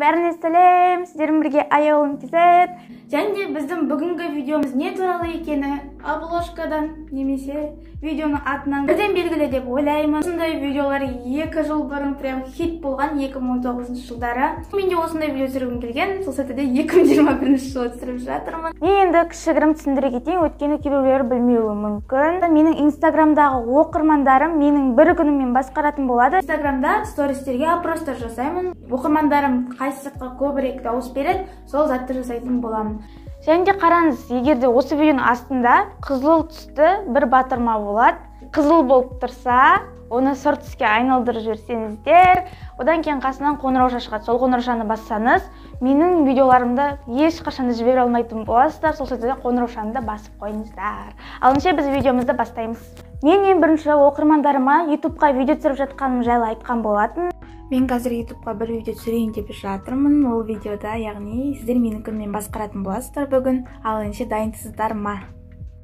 бәріне сәлем, сіздермен бірге Аяулым Тизет. Және біздің бүгінгі видеомыз не туралы екені обложкадан немесе видеоның атынан бірден белгілі деп ойлаймын. Осындай видеолар 2 жыл бұрын прям хит болған 2019 жылдары. Мен де осындай видео түсіргім келген, сол сәтіде 2021 жылы түсіріп жатырмын. Мен енді кішігірім түсіндіре кетейін, өйткені кейбіреулер білмеуі мүмкін. Менің инстаграмдағы оқырмандарым менің бір күніммен басқаратын болады. Инстаграмда стористерге опростар жасаймын. Оқырмандарым қайсы затқа көбірек дауыс береді, сол затты жасайтын боламын. Және де қараңыз, егерде осы видеоның астында қызыл түсті бір батырма болады. Қызыл болып тұрса, оны сұр түске айналдырып жіберсеңіздер, одан кейін қасынан қоңырау шығады. Сол қоңыраушаны бассаңыз, менің видеоларымды ешқашан жібере алмайтын боласыздар. Сол сәтте қоңыраушаны да басып қойыңыздар. Ал ендеше біз видеомызды бастаймыз. Мен ең бірінші оқырмандарыма YouTube-қа видео түсіріп жатқаным жайлы айтқан болатын. Мен қазір YouTube-қа бір видео түсірейін деп жатырмын. Ол видеода, яғни сіздер менің күніммен басқаратын боласыздар бүгін. Ал ендеше дайынсыздар ма?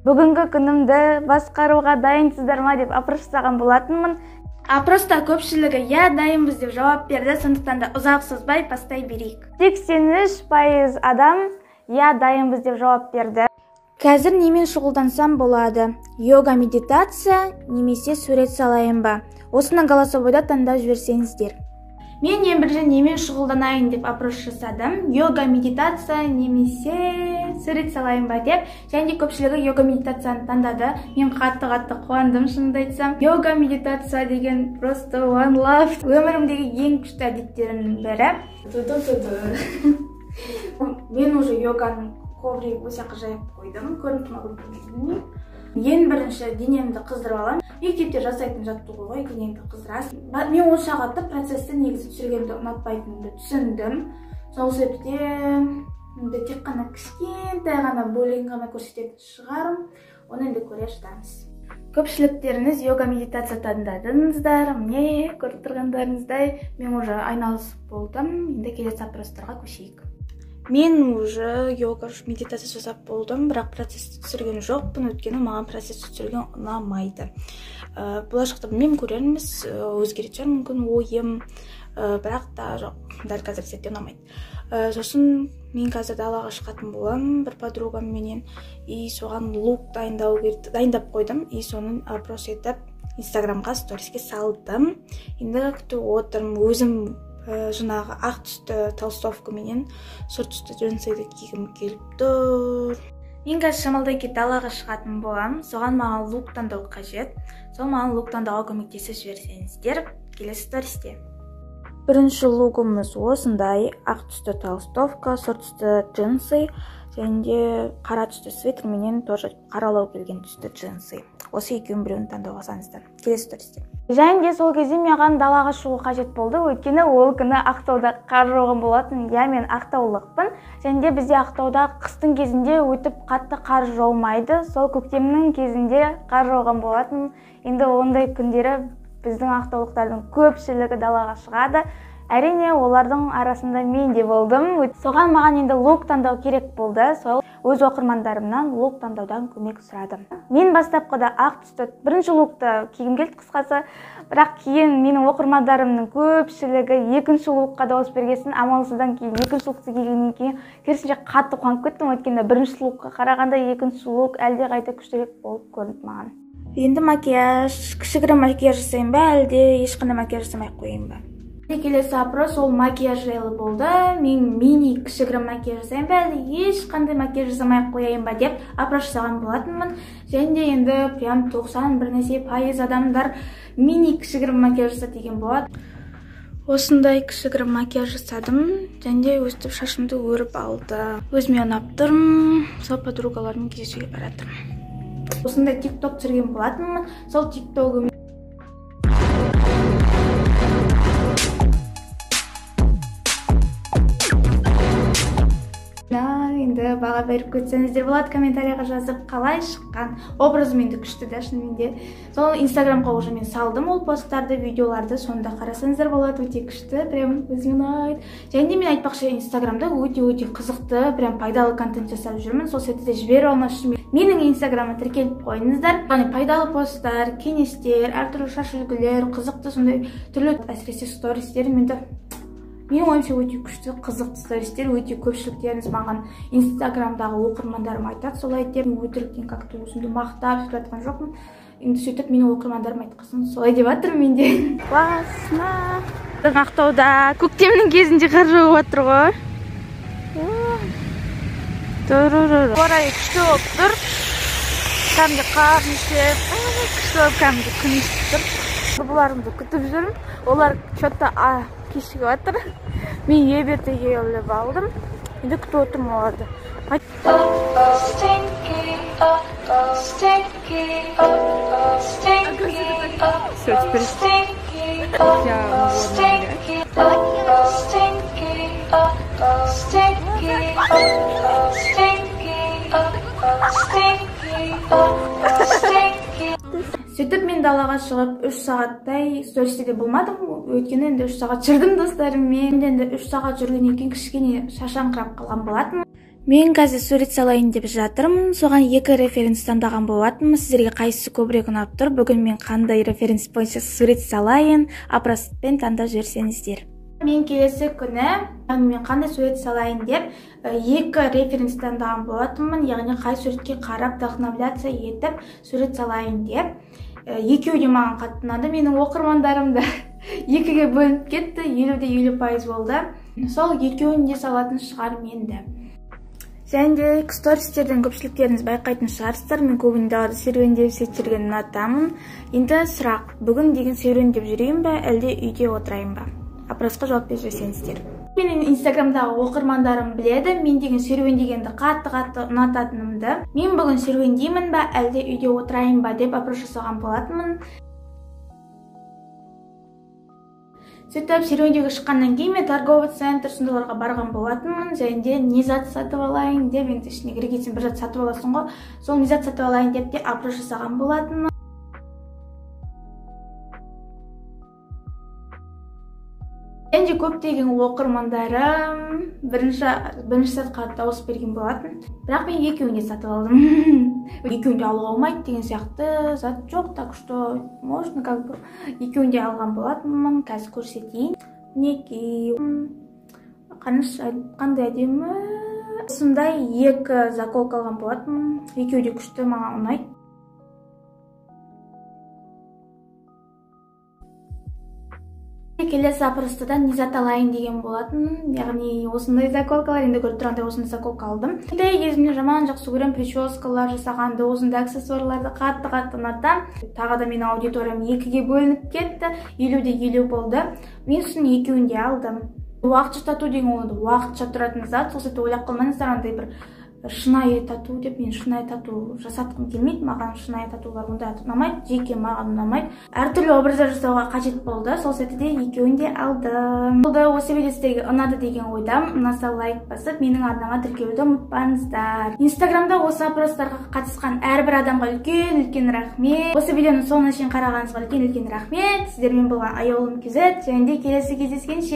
Бүгінгі күнімді басқаруға дайынсыздар ма деп опрос жасаған болатынмын. Опроста көпшілігі я дайынбыз деп жауап берді, сондықтан да ұзақ созбай бастай берейік. 83% адам я дайынбыз деп жауап берді. Қазір немен шұғылдансам болады? Йога, медитация немесе сурет салайын ба? Осыны голосовойда таңдап жіберсеңіздер. Мен ең бірінші немен шұғылданайын деп опрос жасадым. Йога, медитация немесе сурет салайын ба деп. Және көпшілігі йога, медитацияны таңдады. Мен қатты қуандым, шынымды айтсам. Йога, медитация деген просто one love. Өмірімдегі ең күшті әдеттерімнің бірі. Мен уже йоганың коврик өсе жайып қойдым. Көрініп ең бірінші денемді қыздырып аламын. Мектепте жасайтын жаттығу ғой, денеңді қыздырасың. Мен ол шағатты процесті негізі түсіргенді ұнатпайтынымды түсіндім. Сол себепте тек қана кішкентай ғана бөлігін ғана көрсететін шығарым. Оны енді көре жатамыз. Көпшіліктеріңіз йога, медитация таңдадыңыздар. Міне көріп тұрғандарыңыздай мен уже айналысып болдым. Енді келесі опростарға көшейік. Мен уже йога, медитация жасап болдым, бірақ процесті түсірген жоқпын, өйткені маған процесті түсірген ұнамайды. Болашақта білмеймін, көрерміз, өзгеретін шығар мүмкін ойым, бірақ та жоқ, дәл қазір сәтте ұнамайды. Сосын мен қазір далаға шығатын боламын бір подругамменен, соған лук дайындап қойдым, соны опрос етіп инстаграмға сториске салдым. Енді күтіп отырмын, өзім жаңағы ақ түсті толстовка менен сұр түсті джинсыйды кигім келіп тұр. Мен қазір шамалдай далаға шығатын боламын. Соған маған лук таңдау қажет. Сол маған лук таңдауға көмектесіп жіберсеңіздер, келесі стористе. Бірінші лугымыз осындай: ақ түсті толстовка, сұр түсті джинсы және қара түсті свитер менен тоже қаралау келген түсті джинсы. Осы екеуін біреуін таңдауға салыңыздар. Келесі стористе. Және де сол кезде маған далаға шығу қажет болды, өйткені ол күні Ақтауда қар жауған болатын. Мен ақтаулықпын. Және де бізде Ақтауда қыстың кезінде өтіп қатты қар жаумайды. Сол көктемнің кезінде қар жауған болатын. Енді ондай күндері біздің ақтаулықтардың көпшілігі далаға шығады. Әрине, олардың арасында мен де болдым. Соған маған енді лук таңдау керек болды. Сол өз оқырмандарымнан лук таңдаудан көмек сұрадым. Мен бастапқыда ақ түсті бірінші лукты кигім келді қысқасы, бірақ кейін менің оқырмандарымның көпшілігі екінші лукқа дауыс бергесін, амалсыздан кейін екінші лукты кигеннен кейін керісінше қатты қуанып кеттім, өйткені бірінші лукқа қарағанда екінші лук әлде қайта күштірек болып көрінді маған. Енді макияж, кішігірім макияж жасайын ба, әлде ешқандай макияж жасамай қойайын ба? Келесі опрос ол макияж жайлы болды. Мен мини кішігірім макияж жасайын ба, әлде ешқандай макияж жасамай қояйын ба деп опрос жасаған болатынмын. Және де енді прям 91% адамдар мини кішігірім макияж жасады деген болады. Осындай кішігірім макияж жасадым, және де өстіп шашымды өріп алды. Өзіме ұнап тұрмын, сол подругалармен кездесуге баратырмын. Осындай тикток түсірген болатынмын. Сол тиктогым енді баға беріп көтсеңіздер болады, комментарияға жазып қалай шыққан. Образым енді күшті да, шынымен де. Сол инстаграмға уже мен салдым ол посттарды, видеоларды, сонда қарасаңыздар болады, өте күшті, прям өзіме ұнайды. Және де мен айтпақшы, инстаграмда өте қызықты, прям пайдалы контент жасап жүрмін. Сол сәтте жіберіп алмас үшін менің инстаграмға тіркеліп қойыңыздар. Пайдалы посттар, кеңестер, әртүрлі шаш үлгілер, қызықты сондай түрлі, әсіресе стористер менді Менің ойымша өте күшті, қызықты стористер, өте көпшіліктеріңіз маған инстаграмдағы оқырмандарым айтады солай деп. Өтіріктен как-то өзімді мақтап сөйтіп жатқан жоқпын. Енді сөйтіп менің оқырмандарым айтқасын солай деп жатырмын мен де. Классно. Ақтауда көктемнің кезінде қар жауып жатыр ғой. Орай күшті болып тұр. Кәдімгі қар нешеп, күшті болып кәдімгі күн ішіп тұр. Құрбыларымды күтіп жүрмін. Олар что-то кешігіп жатыр. Мен ерте келіп алдым. Енді күтіп отырмын оларды. Все, теперь сөйтіп мен далаға шығып 3 сағаттай стористерде болмадым, өйткені енді 3 сағат жүрдім достарыммен. Енді 3 сағат жүргеннен кейін кішкене шаршаңқырап қалған болатын. Мен қазір сурет салайын деп жатырмын. Соған 2 референс таңдаған болатынмын. Сіздерге қайсысы көбірек ұнап тұр? Бүгін мен қандай референс бойынша сурет салайын? Опроспен таңдап жіберсеңіздер. Мен келесі күні мен қандай сурет салайын деп 2 референс таңдаған болатынмын. Яғни қай суретке қарап вдохновляться етіп сурет салайын деп. Екеуі де маған қатты ұнады. Менің оқырмандарым да 2-ге бөлініп кетті. 50% болды. Сол екеуін де салатын шығар менді. Және де стористерден көпшіліктеріңіз байқайтын шығарсыздар. Мен көбінде далада серуендеп жүргенді ұнатамын. Енді сұрақ, бүгін деген серуендеп жүрейін бе, әлде үйде отырайын ба? Опросқа жауап беріп жіберсеңіздер. Менің инстаграмдағы оқырмандарым біледі, мен деген серуендегенді қатты ұнататынымды. Мен бүгін серуендеймін ба, әлде үйде отырайын ба деп опрос жасаған болатынмын. Сөйтіп серуендеуге шыққаннан кейін мен торговый центр сондайларға барған болатынмын. Және де не зат сатып алайын деп, енді ішіне кіре кетсең бір зат сатып аласың ғой, сол не зат сатып алайын деп те опрос жасаған болатынмын. Енді көптеген оқырмандарым бірінші сатқа дауыс берген болатын. Бірақ мен екеуінде сатып алдым. Екеуінде алуға болмайды деген сияқты зат жоқ, так что можно как бы екеуінде алған болатынмын. Қазір көрсетейін. Мінекей. Қандай әдемі. Осындай 2 заколка алған болатынмын. Екеуі де күшті, маған ұнайды. Келесі опростадан не зат алайын деген болатын. Яғни осындай заколкалар, енді көріп тұрғандай осындай заколка алдым. Кезімде жаман жақсы көрем прическалар жасағанды, осындай аксессуарларды қатты ұнатам. Тағы да мен аудиториям 2-ге бөлініп кетті. 50-50 болды. Мен үшін екеуін де алдым. Уақытша тату деген олды, уақытша тұратын зат. Сол сәтте ойлап қалмаңыздар, андай бір шынайы тату деп, мен шынайы тату жасатқым келмейді. Маған шынайы татулар ондай ұнамайды, жеке маған ұнамайды. Әртүрлі образдар жасауға қажет болды. Сол сәтте екеуін де алдым. Осы видео сіздерге ұнады деген ойдамын. Ұнаса лайк басып, менің арнама тіркелуді ұмытпаңыздар. Инстаграмда осы опростарға қатысқан әрбір адамға үлкен рахмет. Осы видеоның соңына шейін қарағаныңызға үлкен рахмет. Сіздермен болған Аяулым KZ, және де келесі кездескенше.